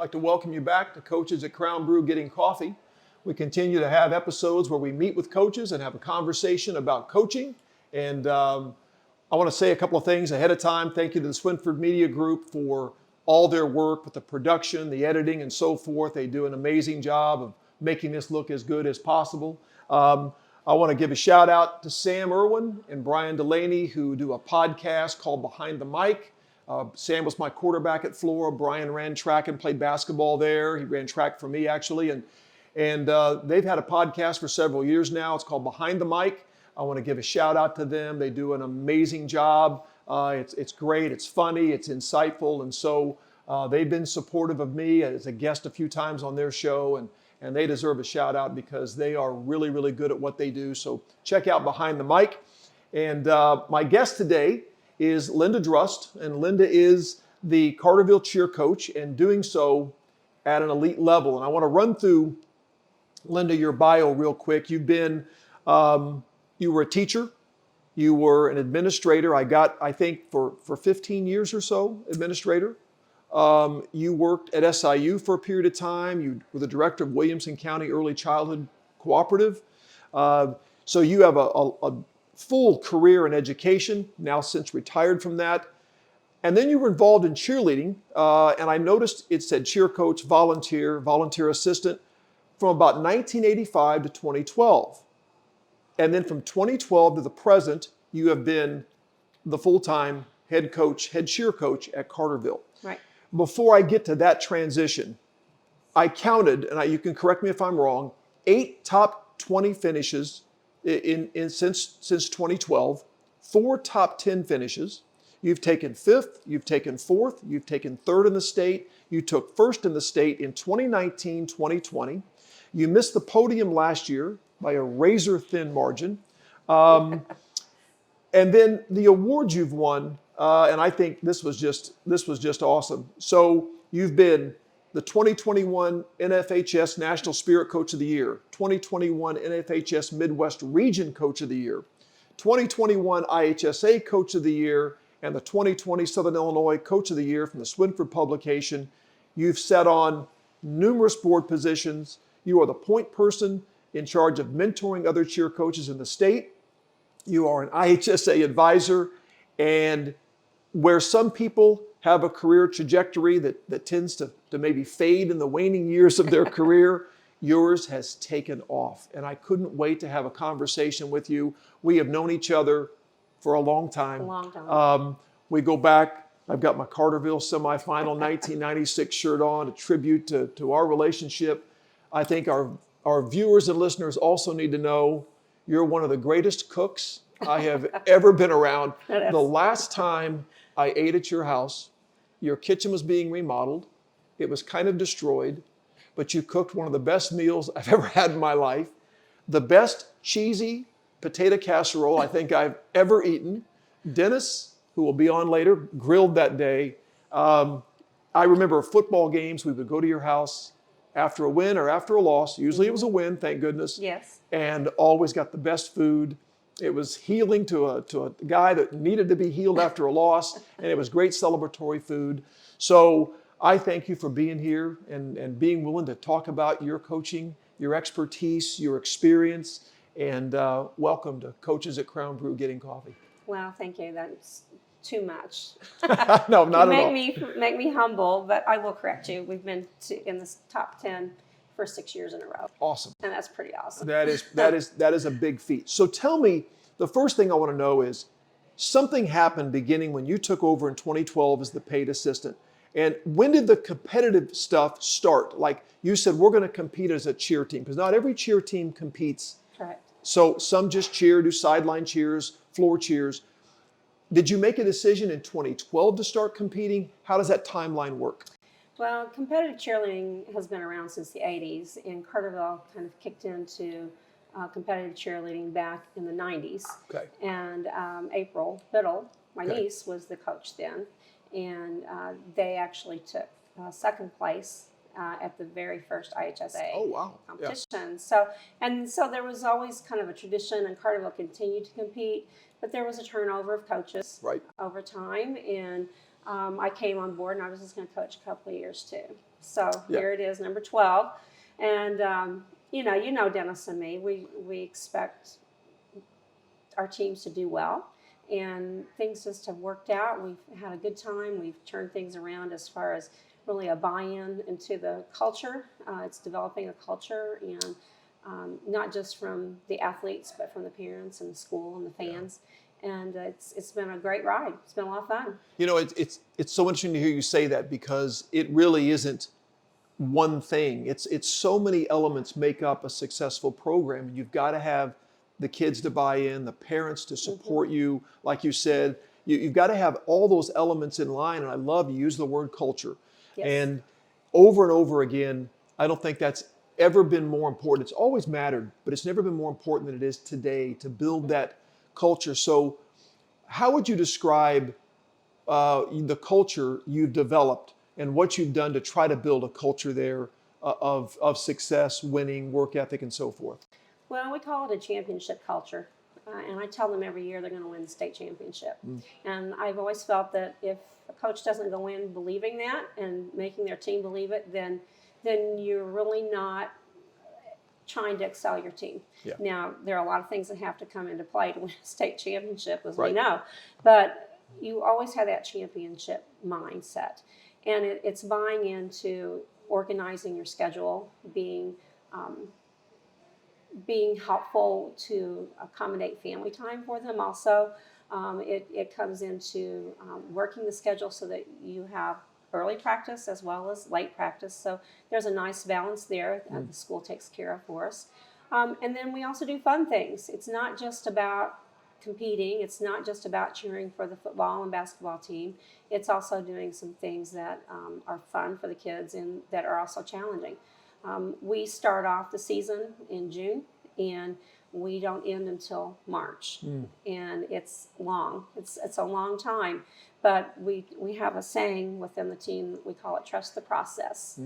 like to welcome you back to Coaches at Crown Brew Getting Coffee. We continue to have episodes where we meet with coaches and have a conversation about coaching. And I want to say a couple of things ahead of time. Thank you to the Swinford Media Group for all their work with the production, the editing, and so forth. They do an amazing job of making this look as good as possible. I want to give a shout out to Sam Irwin and Brian Delaney, who do a podcast called Behind the Mic. Sam was my quarterback at Flora. Brian ran track and played basketball there. He ran track for me, actually. And they've had a podcast for several years now. It's called Behind the Mic. I want to give a shout out to them. They do an amazing job. It's great. It's funny. It's insightful. And so they've been supportive of me as a guest a few times on their show. And they deserve a shout out because they are really, really good at what they do. So check out Behind the Mic. And my guest today is Linda Drust. And Linda is the Carterville cheer coach and doing so at an elite level. And I want to run through, Linda, your bio real quick. You've been, you were a teacher. You were an administrator. I think for 15 years or so, administrator. You worked at SIU for a period of time. You were the director of Williamson County Early Childhood Cooperative. So you have a full career in education, now since retired from that. And then you were involved in cheerleading. And I noticed it said cheer coach, volunteer assistant from about 1985 to 2012. And then from 2012 to the present, you have been the full-time head coach, head cheer coach at Carterville. Right. Before I get to that transition, I counted, and you can correct me if I'm wrong, 8 top 20 finishes since 2012, 4 top 10 finishes. You've taken 5th, you've taken 4th, you've taken 3rd in the state. You took 1st in the state in 2019, 2020. You missed the podium last year by a razor-thin margin. And then the awards you've won, and I think this was just awesome. So you've been the 2021 NFHS National Spirit Coach of the Year, 2021 NFHS Midwest Region Coach of the Year, 2021 IHSA Coach of the Year, and the 2020 Southern Illinois Coach of the Year from the Swinford publication. You've sat on numerous board positions. You are the point person in charge of mentoring other cheer coaches in the state. You are an IHSA advisor, and where some people have a career trajectory that tends to maybe fade in the waning years of their career, yours has taken off. And I couldn't wait to have a conversation with you. We have known each other for a long time. A long time. We go back. I've got my Carterville semifinal 1996 shirt on, a tribute to our relationship. I think our viewers and listeners also need to know you're one of the greatest cooks I have ever been around. The last time I ate at your house, your kitchen was being remodeled. It was kind of destroyed, but you cooked one of the best meals I've ever had in my life. The best cheesy potato casserole I think I've ever eaten. Dennis, who will be on later, grilled that day. I remember football games. We would go to your house after a win or after a loss. Usually it was a win, thank goodness. Yes. And always got the best food. It was healing to a guy that needed to be healed after a loss, and it was great celebratory food. So I thank you for being here and being willing to talk about your coaching, your expertise, your experience, and welcome to Coaches at Crown Brew Getting Coffee. Well, thank you. That's too much. No, not at all. Make me humble, but I will correct you. We've been in the top 10 for 6 years in a row. Awesome. And that's pretty awesome. That is a big feat. So tell me, the first thing I want to know is something happened beginning when you took over in 2012 as the paid assistant. And when did the competitive stuff start? Like you said, we're going to compete as a cheer team, because not every cheer team competes. Correct. So some just cheer, do sideline cheers, floor cheers. Did you make a decision in 2012 to start competing? How does that timeline work? Well, competitive cheerleading has been around since the 80s, and Carterville kind of kicked into competitive cheerleading back in the 90s. Okay. And April Biddle, my niece, was the coach then, and they actually took second place at the very first IHSA competition. Yes. So there was always kind of a tradition, and Carterville continued to compete, but there was a turnover of coaches over time, and I came on board, and I was just going to coach a couple of years too. So here it is, number 12. And, you know, Dennis and me, we expect our teams to do well. And things just have worked out. We've had a good time. We've turned things around as far as really a buy-in into the culture. It's developing a culture, and not just from the athletes, but from the parents and the school and the fans. And it's been a great ride. It's been a lot of fun. You know, it's so interesting to hear you say that, because it really isn't one thing. It's so many elements make up a successful program. You've got to have the kids to buy in, the parents to support you. Like you said, you've got to have all those elements in line. And I love you use the word culture. Yes. And over again, I don't think that's ever been more important. It's always mattered, but it's never been more important than it is today to build that culture. So how would you describe the culture you've developed and what you've done to try to build a culture there of success, winning, work ethic, and so forth? Well, we call it a championship culture. And I tell them every year they're going to win the state championship. And I've always felt that if a coach doesn't go in believing that and making their team believe it, then you're really not trying to excel your team. Yeah. Now, there are a lot of things that have to come into play to win a state championship, as Right. we know. But you always have that championship mindset. And it's buying into organizing your schedule, being helpful to accommodate family time for them. Also, it comes into working the schedule so that you have early practice as well as late practice. So there's a nice balance there that the school takes care of for us. And then we also do fun things. It's not just about competing. It's not just about cheering for the football and basketball team. It's also doing some things that are fun for the kids and that are also challenging. We start off the season in June, and we don't end until March. And it's long. It's a long time. But we have a saying within the team, we call it trust the process.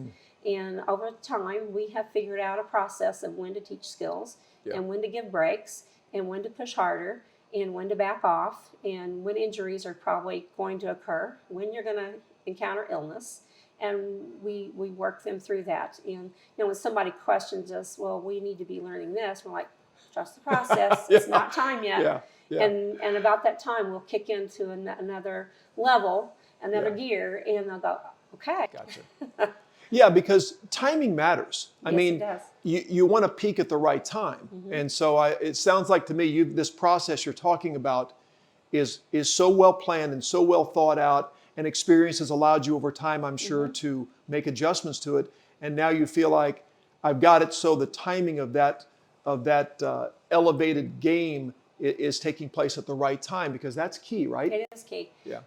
And over time, we have figured out a process of when to teach skills and when to give breaks and when to push harder and when to back off and when injuries are probably going to occur, when you're going to encounter illness. And we work them through that. And you know, when somebody questions us, well, we need to be learning this, we're like, trust the process. It's not time yet. And about that time, we'll kick into another level, another gear, and they'll go, okay. Gotcha. Yeah, because timing matters. I Yes, mean, it does. you want to peak at the right time. And so it sounds like to me, this process you're talking about is so well planned and so well thought out, and experience has allowed you over time, I'm sure, to make adjustments to it. And now you feel like I've got it, so the timing of that elevated game is taking place at the right time, because that's key, right? It is key. Yeah.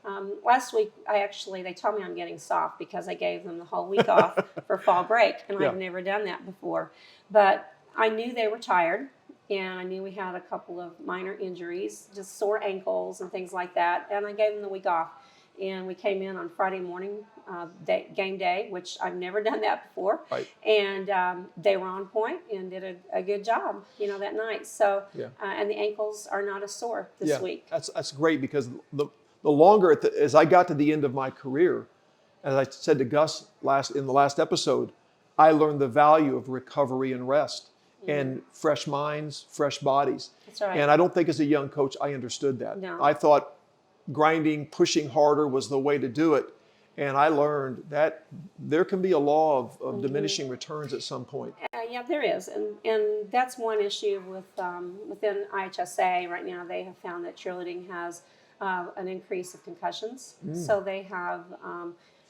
Last week, they told me I'm getting soft because I gave them the whole week off for fall break, and I've never done that before. But I knew they were tired, and I knew we had a couple of minor injuries, just sore ankles and things like that, and I gave them the week off. And we came in on Friday morning, game day, which I've never done that before. Right. And they were on point and did a good job, that night. So, and the ankles are not as sore this week. That's great, because the longer, as I got to the end of my career, as I said to Gus in the last episode, I learned the value of recovery and rest and fresh minds, fresh bodies. That's right. And I don't think as a young coach I understood that. No. I thought grinding, pushing harder was the way to do it. And I learned that there can be a law of diminishing returns at some point. Yeah, there is. And that's one issue within IHSA right now. They have found that cheerleading has an increase of concussions. So they have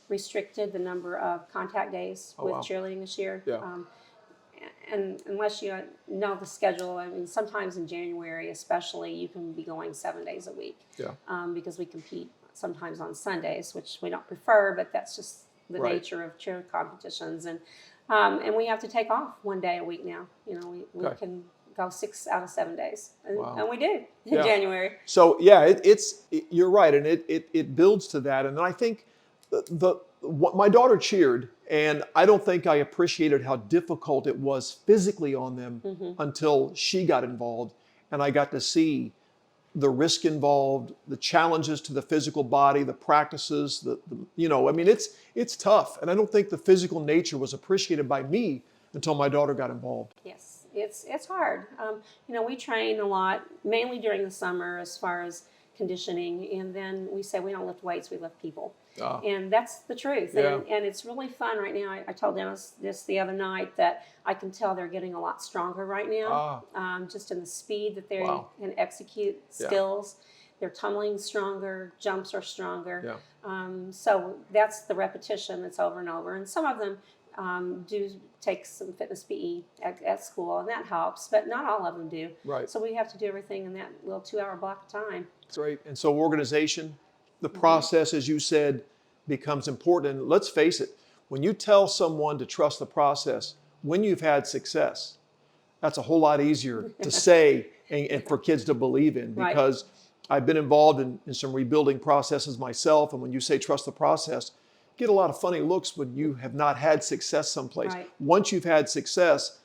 restricted the number of contact days with cheerleading this year. Yeah. And unless you know the schedule, I mean, sometimes in January especially, you can be going 7 days a week. Because we compete sometimes on Sundays, which we don't prefer, but that's just the nature of cheer competitions. And we have to take off 1 day a week now. We can go 6 out of 7 days, and we do in January. So you're right, and it builds to that. And I think my daughter cheered, and I don't think I appreciated how difficult it was physically on them until she got involved, and I got to see the risk involved, the challenges to the physical body, the practices, it's tough. And I don't think the physical nature was appreciated by me until my daughter got involved. Yes, it's hard. We train a lot, mainly during the summer as far as conditioning, and then we say we don't lift weights, we lift people. And that's the truth. Yeah. And it's really fun right now. I told Dennis this the other night that I can tell they're getting a lot stronger right now, just in the speed that they can execute skills. They're tumbling stronger, jumps are stronger. So that's the repetition that's over and over. And some of them do take some fitness PE at school, and that helps, but not all of them do. Right. So we have to do everything in that little 2-hour block of time. That's right. And so organization, the process, as you said, becomes important. And let's face it, when you tell someone to trust the process, when you've had success, that's a whole lot easier to say and for kids to believe in, because I've been involved in some rebuilding processes myself. And when you say trust the process, get a lot of funny looks when you have not had success someplace. Once you've had success,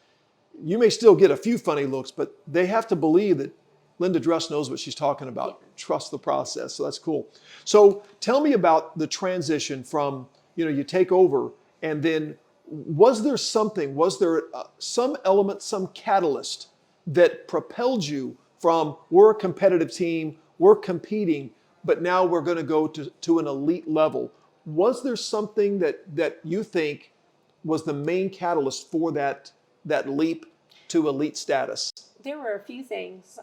you may still get a few funny looks, but they have to believe that Linda Drust knows what she's talking about. Trust the process. So that's cool. So tell me about the transition from, you take over, and then was there some element, some catalyst that propelled you from, we're a competitive team, we're competing, but now we're going to go to an elite level? Was there something that you think was the main catalyst for that leap to elite status? There were a few things.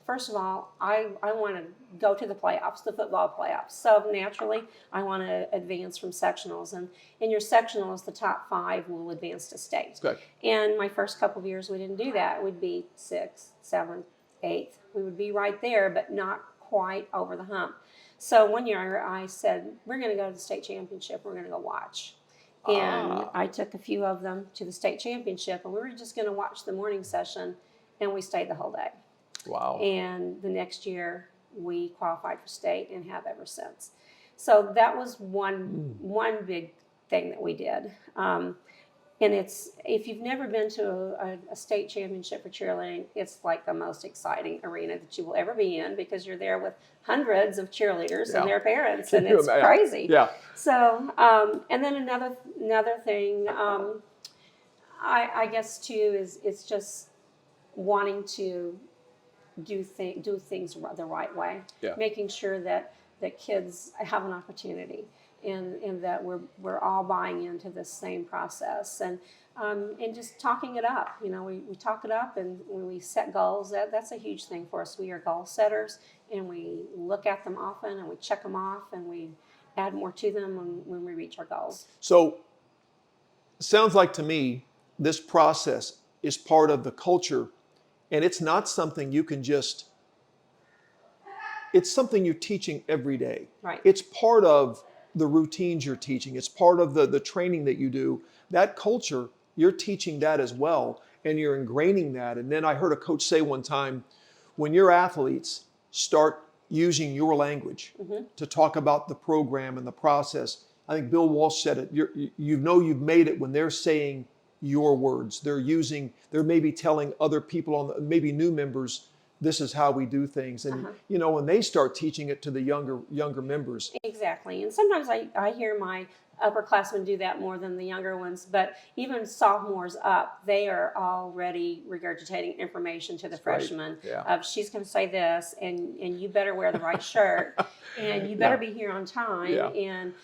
First of all, I want to go to the playoffs, the football playoffs. So naturally, I want to advance from sectionals. And in your sectionals, the top 5 will advance to state. Okay. And my first couple of years, we didn't do that. We'd be 6th, 7th, 8th. We would be right there, but not quite over the hump. So one year I said, we're going to go to the state championship. We're going to go watch. And I took a few of them to the state championship, and we were just going to watch the morning session, and we stayed the whole day. Wow. And the next year we qualified for state and have ever since. So that was one big thing that we did. And it's, if you've never been to a state championship for cheerleading, it's like the most exciting arena that you will ever be in, because you're there with hundreds of cheerleaders and their parents, and it's crazy. Yeah. So, and then another thing, I guess too, is it's just wanting to do things the right way, making sure that kids have an opportunity. And that we're all buying into this same process, and just talking it up. We talk it up, and when we set goals, that's a huge thing for us. We are goal setters, and we look at them often, and we check them off, and we add more to them when we reach our goals. So, sounds like to me this process is part of the culture, and it's not something you can just. It's something you're teaching every day. Right. It's part of the routines you're teaching. It's part of the training that you do. That culture, you're teaching that as well, and you're ingraining that. And then I heard a coach say one time, when your athletes start using your language to talk about the program and the process, I think Bill Walsh said it, you've made it when they're saying your words. They're maybe telling other people, maybe new members, this is how we do things. And, when they start teaching it to the younger members. Exactly. And sometimes I hear my upperclassmen do that more than the younger ones, but even sophomores up, they are already regurgitating information to the freshmen of, she's going to say this, and you better wear the right shirt, and you better be here on time. And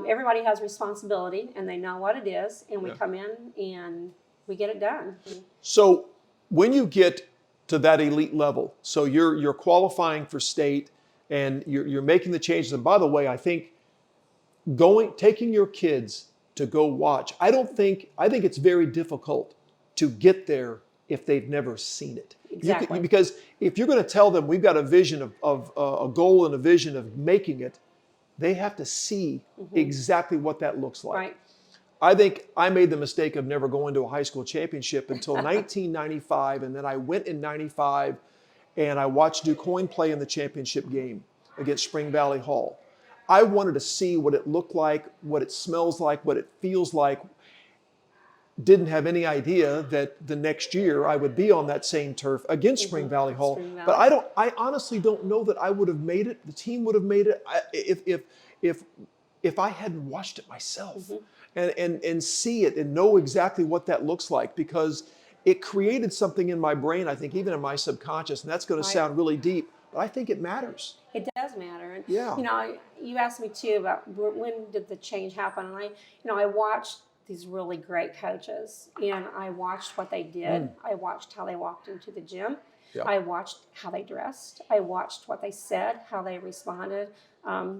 everybody has responsibility, and they know what it is, and we come in and we get it done. So when you get to that elite level, so you're qualifying for state, and you're making the changes. And by the way, I think taking your kids to go watch, I think it's very difficult to get there if they've never seen it. Exactly. Because if you're going to tell them we've got a vision of a goal and a vision of making it, they have to see exactly what that looks like. Right. I think I made the mistake of never going to a high school championship until 1995, and then I went in 95, and I watched DuQuoin play in the championship game against Spring Valley Hall. I wanted to see what it looked like, what it smells like, what it feels like. didn't have any idea that the next year I would be on that same turf against Spring Valley Hall. Spring Valley. But I honestly don't know that I would have made it. The team would have made it if I hadn't watched it myself and see it and know exactly what that looks like, because it created something in my brain, I think, even in my subconscious, and that's going to sound really deep, but I think it matters. It does matter. And, Yeah. you know, you asked me too about when did the change happen, and I watched these really great coaches, and I watched what they did. I watched how they walked into the gym. Yeah. I watched how they dressed. I watched what they said, how they responded.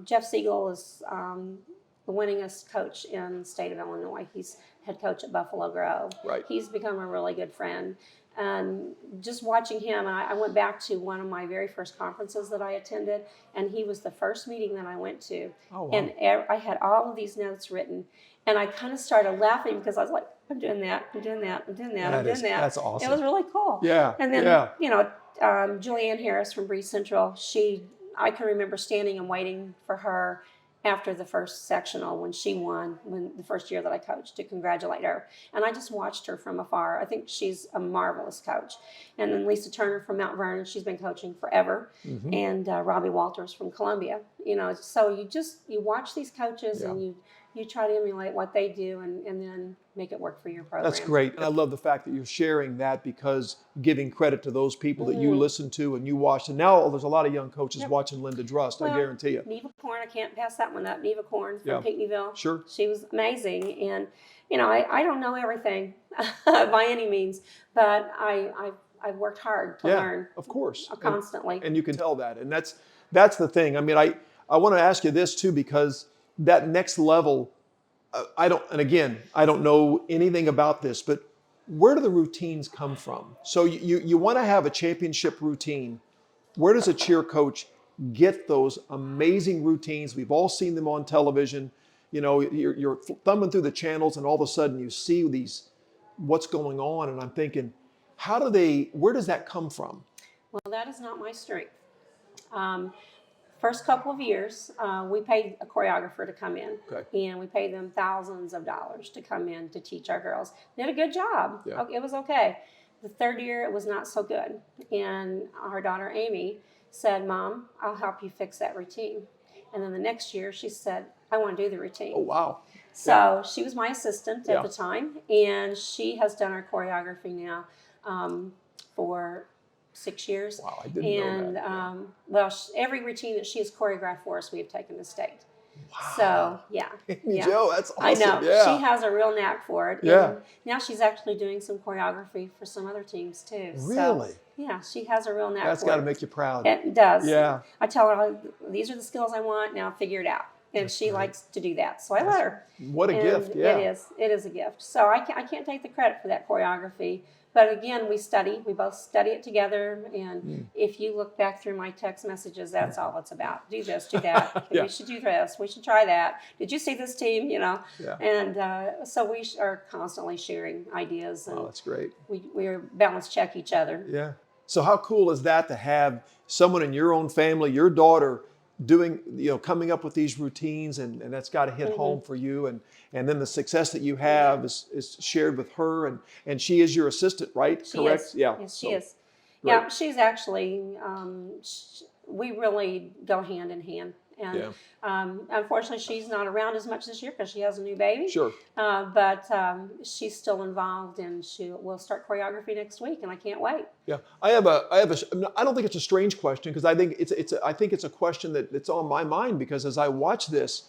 Jeff Siegel is the winningest coach in the state of Illinois. He's head coach at Buffalo Grove. Right. He's become a really good friend. And just watching him, I went back to one of my very first conferences that I attended, and he was the first meeting that I went to. Oh, wow. And I had all of these notes written, and I kind of started laughing because I was like, I'm doing that, I'm doing that, I'm doing that, I'm doing that. That's awesome. It was really cool. Yeah. And then, Julianne Harris from Bree Central, I can remember standing and waiting for her after the first sectional when she won, when the first year that I coached, to congratulate her. And I just watched her from afar. I think she's a marvelous coach. And then Lisa Turner from Mount Vernon, she's been coaching forever. And Robbie Walters from Columbia. So you watch these coaches and you try to emulate what they do and then make it work for your program. That's great. And I love the fact that you're sharing that, because giving credit to those people that you listened to and you watched. And now there's a lot of young coaches watching Linda Drust, I guarantee you. Neva Korn, I can't pass that one up. Neva Korn from Pinckneyville. Sure. She was amazing. And, I don't know everything by any means, but I've worked hard to learn. Of course. Constantly. And you can tell that. And that's the thing. I mean, I want to ask you this too, because that next level, I don't know anything about this, but where do the routines come from? So you want to have a championship routine. Where does a cheer coach get those amazing routines? We've all seen them on television. You're thumbing through the channels and all of a sudden you see what's going on. And I'm thinking, where does that come from? Well, that is not my strength. First couple of years, we paid a choreographer to come in, and we paid them thousands of dollars to come in to teach our girls. They did a good job. Yeah. It was okay. The third year, it was not so good. And our daughter, Amy, said, Mom, I'll help you fix that routine. And then the next year, she said, I want to do the routine. Oh, wow. So she was my assistant at the time, and she has done our choreography now for 6 years. Wow, I didn't know that. Every routine that she has choreographed for us, we have taken to state. Wow. So, yeah. Joe, that's awesome. I know. Yeah. She has a real knack for it. Yeah. And now she's actually doing some choreography for some other teams, too. Really? So, yeah, she has a real knack That's for got it. to make you proud. It does. Yeah. I tell her, these are the skills I want, now figure it out. And she likes to do that. So I let her. What a gift, yeah. It is a gift. So I can't take the credit for that choreography. But again, we both study it together. And if you look back through my text messages, that's all it's about. Do this, do that. We should do this. We should try that. Did you see this team? Yeah. And so we are constantly sharing ideas. And that's great. We balance check each other. Yeah. So how cool is that to have someone in your own family, your daughter, doing, coming up with these routines, and that's got to hit home for you, and then the success that you have is shared with her, and she is your assistant, right? Correct? Is. Yeah. Yes, she is. Great. Yeah, she's actually, we really go hand in hand. And unfortunately, she's not around as much this year because she has a new baby. Sure. But she's still involved, and we'll start choreography next week, and I can't wait. Yeah, I don't think it's a strange question, because I think it's a question that's on my mind, because as I watch this,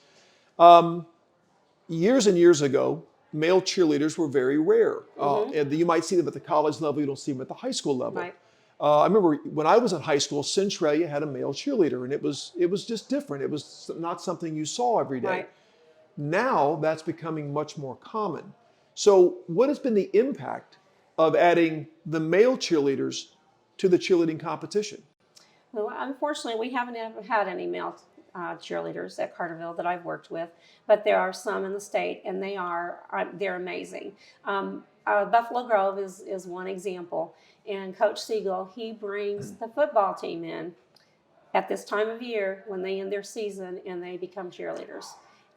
years and years ago, male cheerleaders were very rare. And you might see them at the college level, you don't see them at the high school level. Right. I remember when I was in high school, Centralia had a male cheerleader, and it was just different. It was not something you saw every day. Right. Now that's becoming much more common. So what has been the impact of adding the male cheerleaders to the cheerleading competition? Well, unfortunately, we haven't ever had any male cheerleaders at Carterville that I've worked with, but there are some in the state, and they're amazing. Buffalo Grove is one example, and Coach Siegel, he brings the football team in at this time of year when they end their season and they become cheerleaders.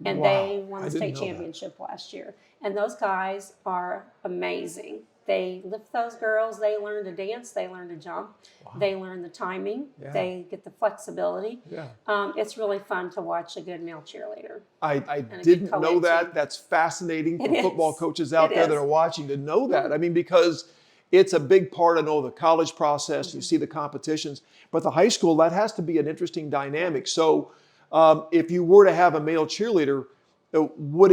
And Wow. they won I the didn't state know that. championship last year. And those guys are amazing. They lift those girls. They learn to dance. They learn to jump. Wow. They learn the timing. Yeah. They get the flexibility. Yeah. It's really fun to watch a good male cheerleader. I a didn't good know co-ed that. team. That's fascinating for It football is. coaches out It there that is. are watching to know that. I mean, because it's a big part of the college process. You see the competitions, but the high school, that has to be an interesting dynamic. So if you were to have a male cheerleader, would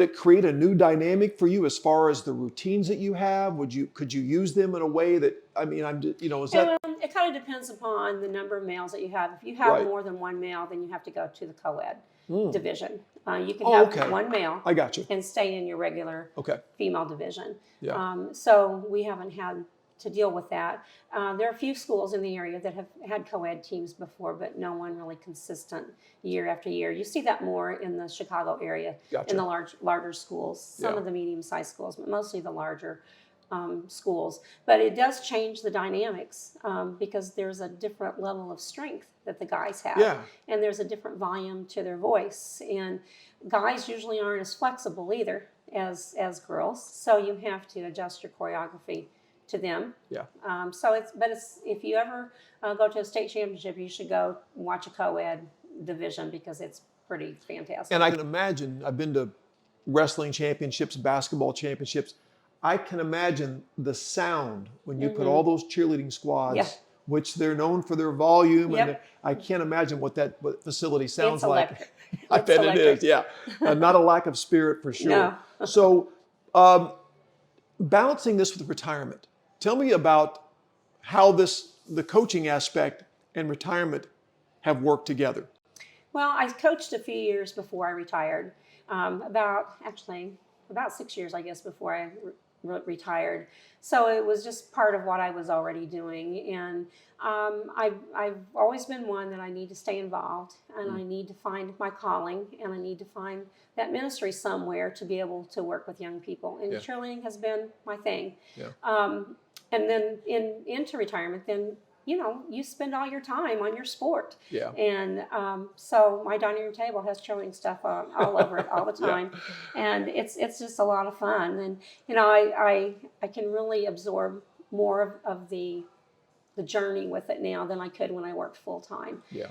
it create a new dynamic for you as far as the routines that you have? Could you use them in a way that, I mean, is that? It kind of depends upon the number of males that you have. If you have Right. more than one male, then you have to go to the Coed division. You can Oh, have okay. one male I got you. and stay in your regular Okay. female division. Yeah. So we haven't had to deal with that. There are a few schools in the area that have had co-ed teams before, but no one really consistent year after year. You see that more in the Chicago area, Gotcha. in the larger schools, some Yeah. of the medium-sized schools, but mostly the larger schools. But it does change the dynamics because there's a different level of strength that the guys have. Yeah. And there's a different volume to their voice. And guys usually aren't as flexible either as girls. So you have to adjust your choreography to them. Yeah. If you ever go to a state championship, you should go watch a co-ed division because it's pretty fantastic. And I can imagine, I've been to wrestling championships, basketball championships. I can imagine the sound when you put all those cheerleading squads, Yeah. which they're known for their volume. Yep. And I can't imagine what facility sounds It's like. electric. I It's bet electric. it is, yeah. Not a lack of spirit for sure. No. So balancing this with retirement, tell me about how the coaching aspect and retirement have worked together. Well, I coached a few years before I retired. About 6 years, I guess, before I retired. So it was just part of what I was already doing. And I've always been one that I need to stay involved, and I need to find my calling, and I need to find that ministry somewhere to be able to work with young people. And Yeah. cheerleading has been my thing. Yeah. And then into retirement, then you spend all your time on your sport. Yeah. And so my dining room table has cheerleading stuff all over it all the time. And it's just a lot of fun. And, I can really absorb more of the journey with it now than I could when I worked full time. Yeah.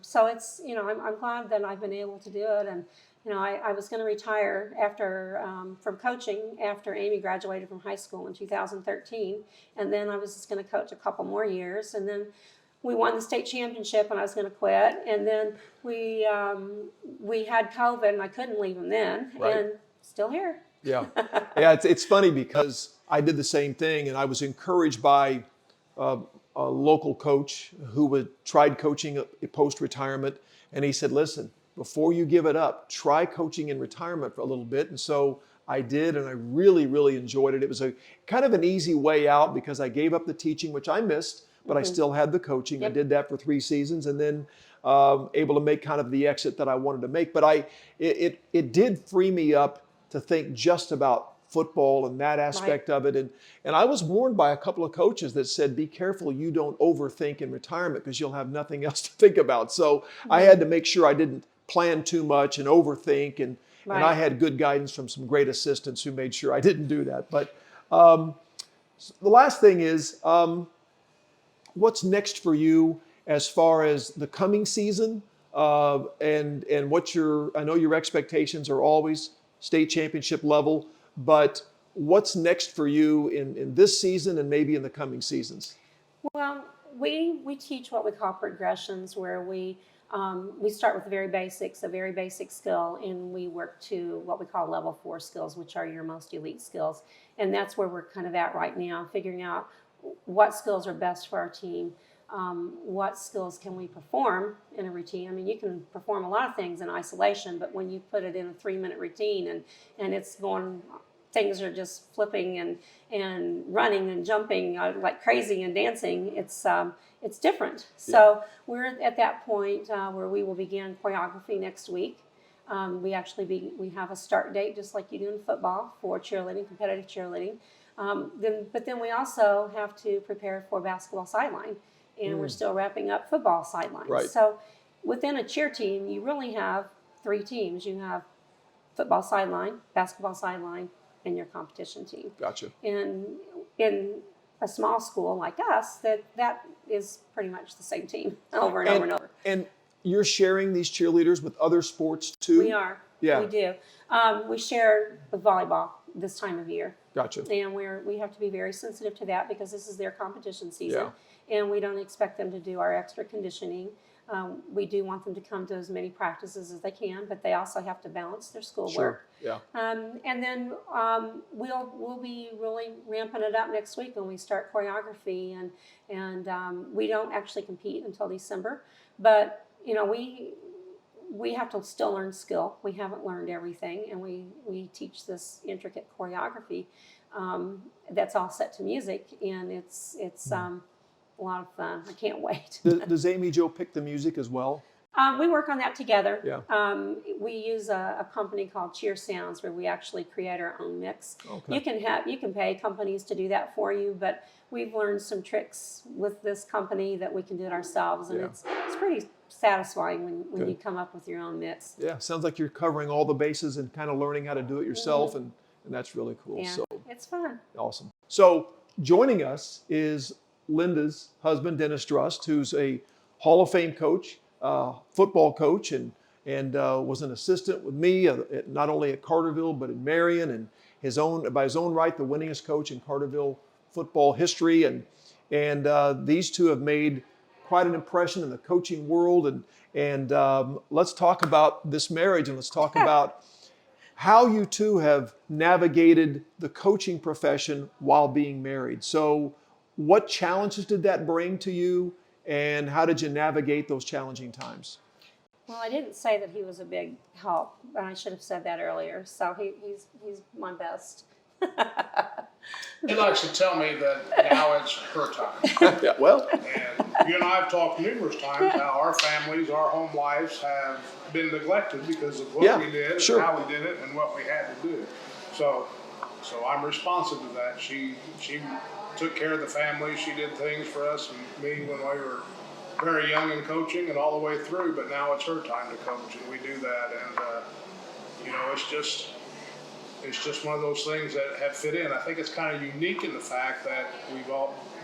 So it's, I'm glad that I've been able to do it. And, I was going to retire from coaching after Amy graduated from high school in 2013. And then I was just going to coach a couple more years. And then we won the state championship and I was going to quit. And then we had COVID and I couldn't leave them then. Right. And still here. Yeah. Yeah. It's funny because I did the same thing, and I was encouraged by a local coach who had tried coaching post-retirement. And he said, listen, before you give it up, try coaching in retirement for a little bit. And so I did, and I really, really enjoyed it. It was a kind of an easy way out because I gave up the teaching, which I missed, but I still had the coaching. Yep. I did that for 3 seasons, and then able to make kind of the exit that I wanted to make. But it did free me up to think just about football and that aspect of it. And I was warned by a couple of coaches that said, be careful you don't overthink in retirement because you'll have nothing else to think about. So I had to make sure I didn't plan too much and overthink. And I had good guidance from some great assistants who made sure I didn't do that. But the last thing is, what's next for you as far as the coming season? And what I know your expectations are always state championship level, but what's next for you in this season and maybe in the coming seasons? Well, we teach what we call progressions, where we start with the very basics, a very basic skill, and we work to what we call level 4 skills, which are your most elite skills. And that's where we're kind of at right now, figuring out what skills are best for our team. What skills can we perform in a routine? I mean, you can perform a lot of things in isolation, but when you put it in a 3-minute routine and it's going, things are just flipping and running and jumping like crazy and dancing, it's different. So we're at that point where we will begin choreography next week. We have a start date just like you do in football for cheerleading, competitive cheerleading. But then we also have to prepare for basketball sideline. And we're still wrapping up football sidelines. Right. So within a cheer team, you really have three teams. You have football sideline, basketball sideline, and your competition team. Gotcha. And in a small school like us, that is pretty much the same team over and over and over. And you're sharing these cheerleaders with other sports too? We are. Yeah. We do. We share the volleyball this time of year. Gotcha. And we have to be very sensitive to that because this is their competition season. Yeah. And we don't expect them to do our extra conditioning. We do want them to come to as many practices as they can, but they also have to balance their schoolwork. Sure. Yeah. And then we'll be really ramping it up next week when we start choreography, and we don't actually compete until December, but you know we have to still learn skill. We haven't learned everything, and we teach this intricate choreography that's all set to music, and it's a lot of fun. I can't wait. Does Amy Jo pick the music as well? We work on that together. Yeah. We use a company called Cheer Sounds where we actually create our own mix. Okay. You can pay companies to do that for you, but we've learned some tricks with this company that we can do it ourselves, and it's pretty satisfying when you come up with your own mix. Yeah, sounds like you're covering all the bases and kind of learning how to do it yourself, and that's really cool. Yeah, so it's fun. Awesome. So joining us is Linda's husband, Dennis Drust, who's a Hall of Fame coach, football coach, and was an assistant with me, not only at Carterville, but in Marion, and by his own right, the winningest coach in Carterville football history. And these two have made quite an impression in the coaching world. And let's talk about this marriage, and let's talk about how you two have navigated the coaching profession while being married. So what challenges did that bring to you, and how did you navigate those challenging times? Well, I didn't say that he was a big help, but I should have said that earlier. So he's my best. He likes to tell me that now it's her time. Yeah, well. And you and I have talked numerous times how our families, our home lives have been neglected because of what we did, sure. and how we did it, and what we had to do. So I'm responsive to that. She took care of the family. She did things for us and me when we were very young in coaching and all the way through, but now it's her time to coach, and we do that. And it's just one of those things that have fit in. I think it's kind of unique in the fact that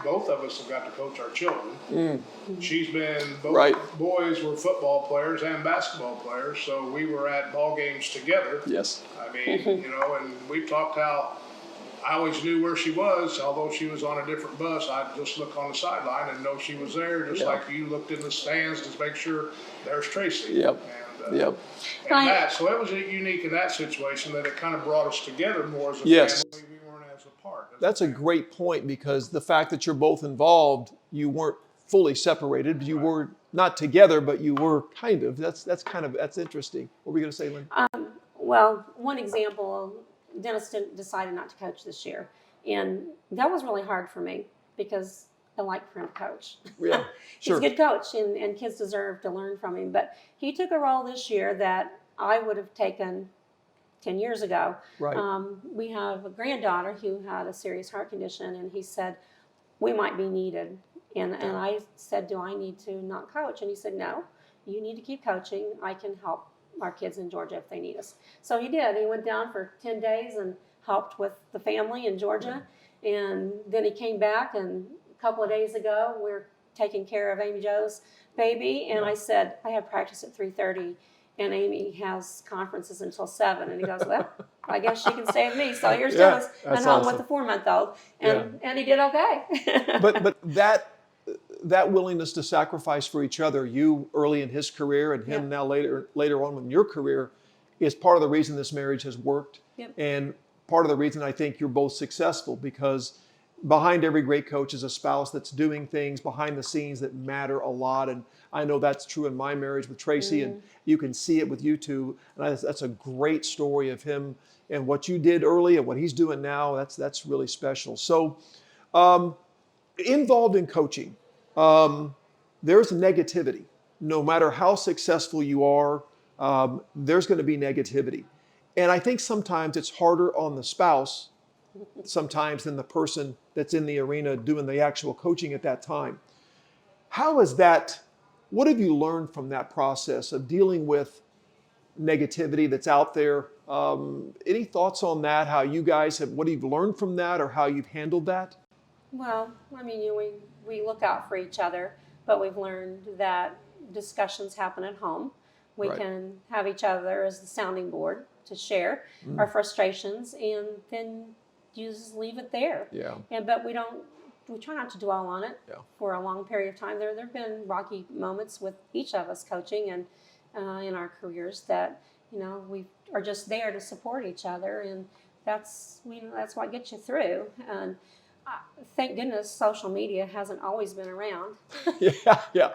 both of us have got to coach our children. She's been, boys were football players and basketball players, so we were at ball games together. Yes. I mean, and we've talked how I always knew where she was, although she was on a different bus. I'd just look on the sideline and know she was there, just like you looked in the stands to make sure there's Tracy. Yep. And so it was unique in that situation that it kind of brought us together more as a family. We weren't as apart. That's a great point, because the fact that you're both involved, you weren't fully separated. You were not together, but you were kind of. That's interesting. What were you going to say, Lynn? Well, one example, Dennis decided not to coach this year, and that was really hard for me because I like for him to coach. Yeah, He's a good coach, and kids deserve to learn from him. But he took a role this year that I would have taken 10 years ago. Right. We have a granddaughter who had a serious heart condition, and he said, we might be needed. And I said, do I need to not coach? And he said, no, you need to keep coaching. I can help our kids in Georgia if they need us. So he did. He went down for 10 days and helped with the family in Georgia. And then he came back, and a couple of days ago, we're taking care of Amy Jo's baby. And I said, I have practice at 3:30, and Amy has conferences until 7. And he goes, well, I guess she can stay with me. So here's Dennis at home with the 4-month-old. And he did okay. But that willingness to sacrifice for each other, you early in his career and him now later on in your career, is part of the reason this marriage has worked. Yep. And part of the reason I think you're both successful, because behind every great coach is a spouse that's doing things behind the scenes that matter a lot. And I know that's true in my marriage with Tracy, and you can see it with you two. And that's a great story of him and what you did early and what he's doing now. That's really special. So involved in coaching, there's negativity. No matter how successful you are, there's going to be negativity. And I think sometimes it's harder on the spouse sometimes than the person that's in the arena doing the actual coaching at that time. How is that? What have you learned from that process of dealing with negativity that's out there. Any thoughts on that? How you guys have, what you've learned from that, or how you've handled that? Well, I mean, we look out for each other, but we've learned that discussions happen at home. We Right. can have each other as the sounding board to share our frustrations, and then you just leave it there. Yeah. But we try not to dwell on it Yeah. for a long period of time. There have been rocky moments with each of us coaching and in our careers that, we are just there to support each other, and that's what gets you through. And thank goodness social media hasn't always been around. Yeah.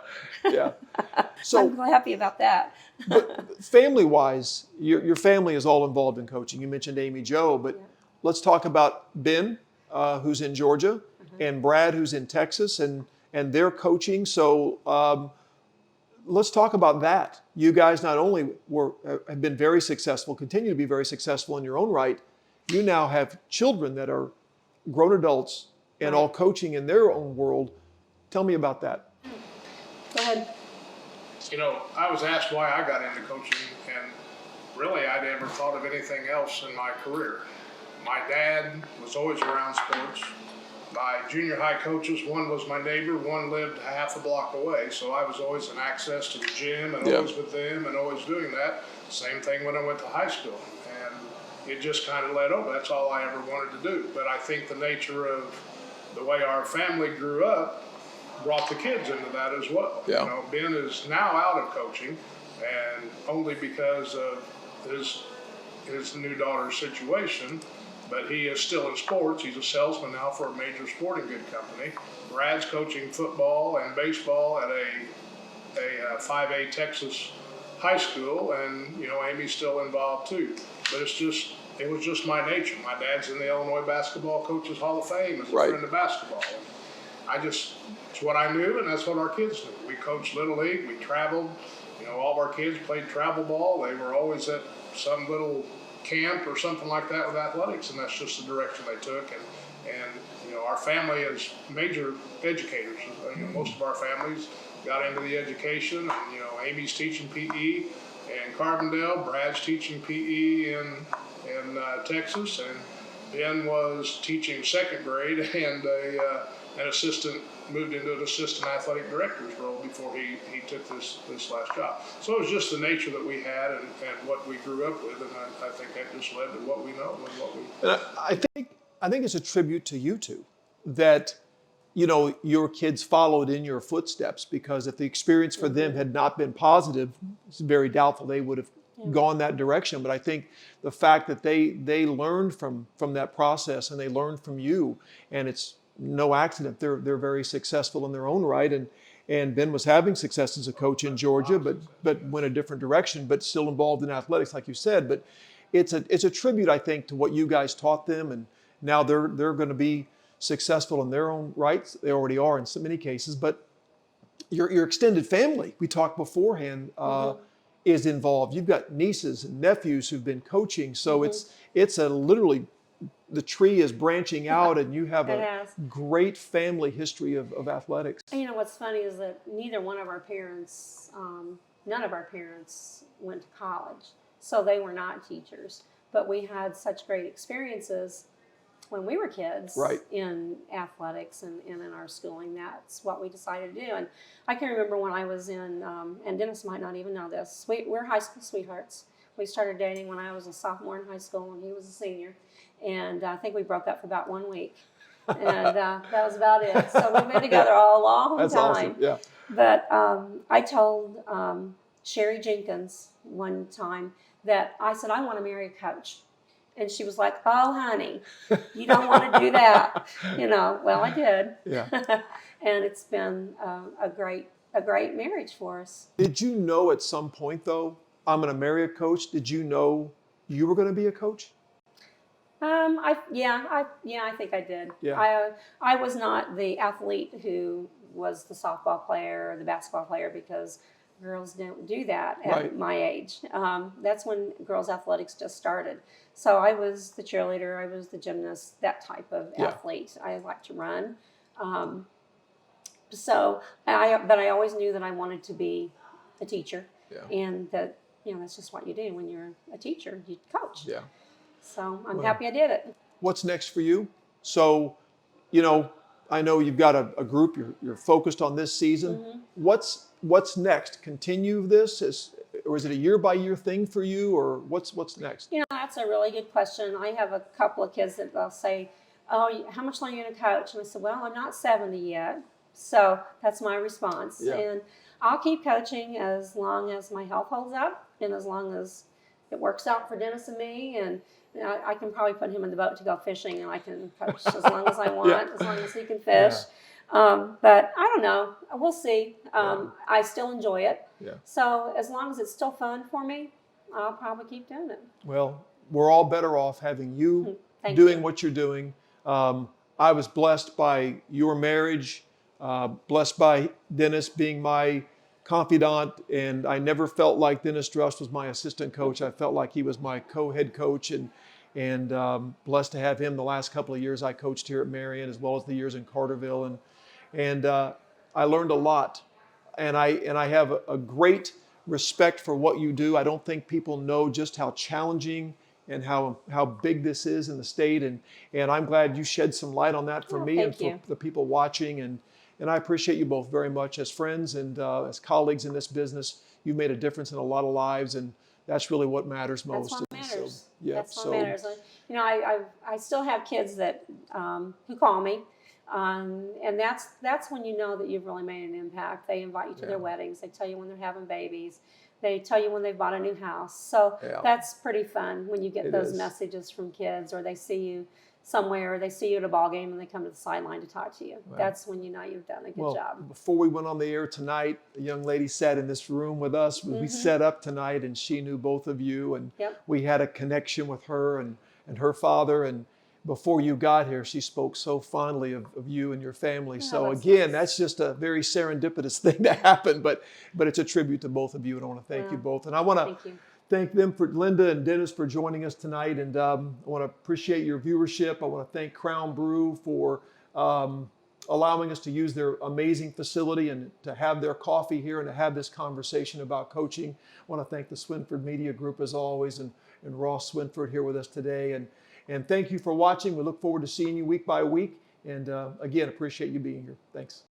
So, I'm happy about that. but family-wise, your family is all involved in coaching. You mentioned Amy Jo, but Yeah. let's talk about Ben, who's in Georgia, and Brad, who's in Texas, and they're coaching. So let's talk about that. You guys not only have been very successful, continue to be very successful in your own right, you now have children that are grown adults and Right. all coaching in their own world. Tell me about that. Go ahead. I was asked why I got into coaching, and really I never thought of anything else in my career. My dad was always around sports. My junior high coaches, one was my neighbor, one lived half a block away, so I was always in access to the gym and Yeah. always with them and always doing that. Same thing when I went to high school, and it just kind of led over. That's all I ever wanted to do. But I think the nature of the way our family grew up brought the kids into that as well. Yeah. Ben is now out of coaching, and only because of his new daughter's situation, but he is still in sports. He's a salesman now for a major sporting good company. Brad's coaching football and baseball at a 5A Texas high school, and Amy's still involved too. But it was just my nature. My dad's in the Illinois Basketball Coaches Hall of Fame as a Right. friend of basketball. It's what I knew, and that's what our kids knew. We coached Little League, we traveled. All of our kids played travel ball. They were always at some little camp or something like that with athletics, and that's just the direction they took. And our family is major educators. Most of our families got into the education. And, Amy's teaching PE in Carbondale, Brad's teaching PE in Texas, and Ben was teaching second grade and an assistant, moved into an assistant athletic director's role before he took this last job. So it was just the nature that we had and what we grew up with, and I think that just led to what we know and what we. And I think it's a tribute to you two that your kids followed in your footsteps, because if the experience for them had not been positive, it's very doubtful they would have gone that direction. But I think the fact that they learned from that process, and they learned from you, and it's no accident they're very successful in their own right. And Ben was having success as a coach in Georgia, but went a different direction, but still involved in athletics, like you said. But it's a tribute, I think, to what you guys taught them, and now they're going to be successful in their own rights. They already are in so many cases. But your extended family, we talked beforehand, is involved. You've got nieces and nephews who've been coaching, so it's a literally, the tree is branching out, and you have a great family history of athletics. And what's funny is that neither one of our parents, none of our parents went to college, so they were not teachers. But we had such great experiences when we were kids, Right. in athletics and in our schooling. That's what we decided to do. And I can remember when I was in, and Dennis might not even know this, we're high school sweethearts. We started dating when I was a sophomore in high school and he was a senior. And I think we broke up for about 1 week. And that was about it. So we've been together all a long That's time. awesome. Yeah. But I told Sherry Jenkins one time that I said, I want to marry a coach. And she was like, oh, honey, you don't want to do that. Well, I did. Yeah. And it's been a great marriage for us. Did you know at some point, though, I'm going to marry a coach? Did you know you were going to be a coach? I think I did. Yeah. I was not the athlete who was the softball player or the basketball player, because girls don't do that at Right. my age. That's when girls athletics just started. So I was the cheerleader, I was the gymnast, that type of athlete. I like to run. But I always knew that I wanted to be a teacher, Yeah. and that that's just what you do when you're a teacher. You coach. Yeah. So I'm happy I did it. What's next for you? So, I know you've got a group. You're focused on this season. What's next? Continue this, or is it a year by year thing for you, or what's next? That's a really good question. I have a couple of kids that they'll say, "Oh, how much longer are you going to coach?" And I said, "Well, I'm not 70 yet." So that's my response. Yeah. And I'll keep coaching as long as my health holds up and as long as it works out for Dennis and me. And I can probably put him in the boat to go fishing, and I can coach as long as I want, as long as he can fish. But I don't know. We'll see. I still enjoy it. Yeah. So as long as it's still fun for me, I'll probably keep doing it. Well, we're all better off having you Thank doing you. what you're doing. I was blessed by your marriage, blessed by Dennis being my confidant, and I never felt like Dennis Drust was my assistant coach. I felt like he was my co-head coach, and blessed to have him the last couple of years I coached here at Marion, as well as the years in Carterville, and I learned a lot, and I have a great respect for what you do. I don't think people know just how challenging and how big this is in the state, and I'm glad you shed some light on that for me and for the people watching, and I appreciate you both very much as friends and as colleagues in this business. You've made a difference in a lot of lives, and that's really what matters most. That's what matters. So, That's what matters. I still have kids that who call me, and that's when you know that you've really made an impact. They invite you to their weddings. They tell you when they're having babies. They tell you when they've bought a new house. So that's pretty fun when you get those messages from kids, or they see you somewhere, or they see you at a ball game and they come to the sideline to talk to you. Wow. That's when you know you've done a good job. Before we went on the air tonight, a young lady sat in this room with us. We set up tonight, and she knew both of you, and we had a connection with her and her father. And before you got here, she spoke so fondly of you and your family. So again, that's just a very serendipitous thing to happen, but it's a tribute to both of you, and I want to thank you both. And I want to thank them, for Linda and Dennis, for joining us tonight, and I want to appreciate your viewership. I want to thank Crown Brew for allowing us to use their amazing facility and to have their coffee here and to have this conversation about coaching. I want to thank the Swinford Media Group, as always, and Ross Swinford here with us today. And thank you for watching. We look forward to seeing you week by week. And again, appreciate you being here. Thanks.